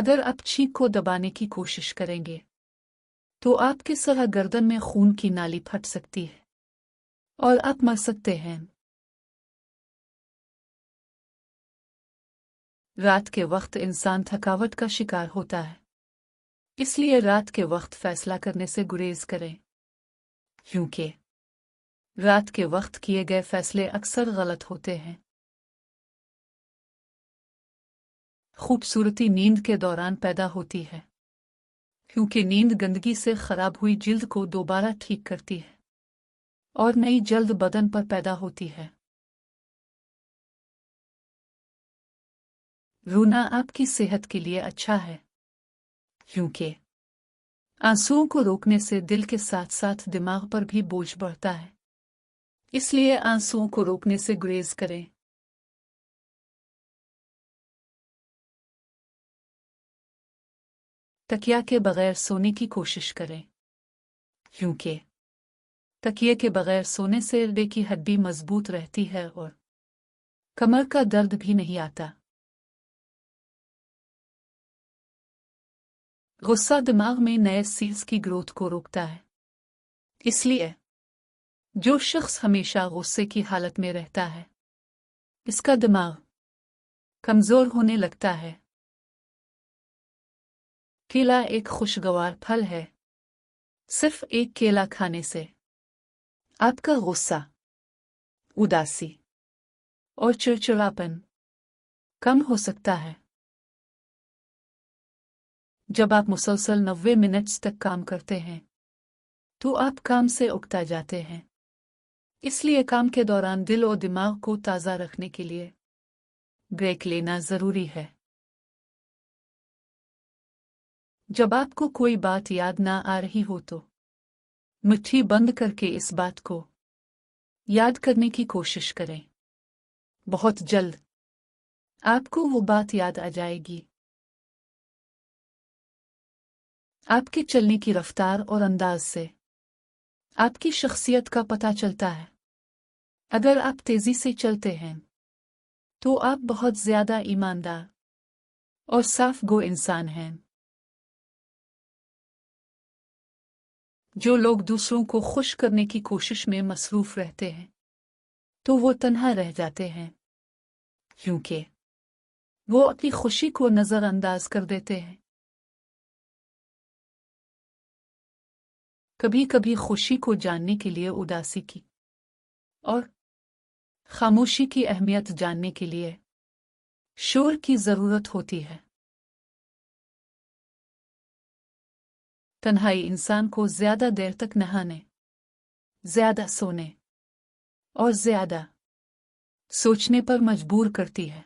अगर आप छींक को दबाने की कोशिश करेंगे तो आपके सर गर्दन में खून की नाली फट सकती है और आप मर सकते हैं। रात के वक्त इंसान थकावट का शिकार होता है, इसलिए रात के वक्त फैसला करने से गुरेज करें, क्योंकि रात के वक्त किए गए फैसले अक्सर गलत होते हैं। खूबसूरती नींद के दौरान पैदा होती है, क्योंकि नींद गंदगी से खराब हुई जिल्द को दोबारा ठीक करती है और नई जल्द बदन पर पैदा होती है। रोना आपकी सेहत के लिए अच्छा है, क्योंकि आंसुओं को रोकने से दिल के साथ साथ दिमाग पर भी बोझ बढ़ता है, इसलिए आंसुओं को रोकने से गुरेज करें। तकिया के बगैर सोने की कोशिश करें, क्योंकि तकिए के बगैर सोने से रीढ़ की हड्डी मजबूत रहती है और कमर का दर्द भी नहीं आता। गुस्सा दिमाग में नए सेल्स की ग्रोथ को रोकता है, इसलिए जो शख्स हमेशा गुस्से की हालत में रहता है, इसका दिमाग कमजोर होने लगता है। केला एक खुशगवार फल है। सिर्फ एक केला खाने से आपका गुस्सा, उदासी और चिड़चिड़ापन कम हो सकता है। जब आप मुसलसल 90 मिनट तक काम करते हैं तो आप काम से उकता जाते हैं, इसलिए काम के दौरान दिल और दिमाग को ताज़ा रखने के लिए ब्रेक लेना ज़रूरी है। जब आपको कोई बात याद ना आ रही हो तो मुट्ठी बंद करके इस बात को याद करने की कोशिश करें। बहुत जल्द आपको वो बात याद आ जाएगी। आपके चलने की रफ्तार और अंदाज से आपकी शख्सियत का पता चलता है। अगर आप तेजी से चलते हैं तो आप बहुत ज्यादा ईमानदार और साफ गो इंसान हैं। जो लोग दूसरों को खुश करने की कोशिश में मसरूफ रहते हैं तो वो तन्हा रह जाते हैं, क्योंकि वो अपनी खुशी को नजरअंदाज कर देते हैं। कभी कभी खुशी को जानने के लिए उदासी की और खामोशी की अहमियत जानने के लिए शोर की जरूरत होती है। तन्हाई इंसान को ज्यादा देर तक नहाने, ज्यादा सोने और ज्यादा सोचने पर मजबूर करती है।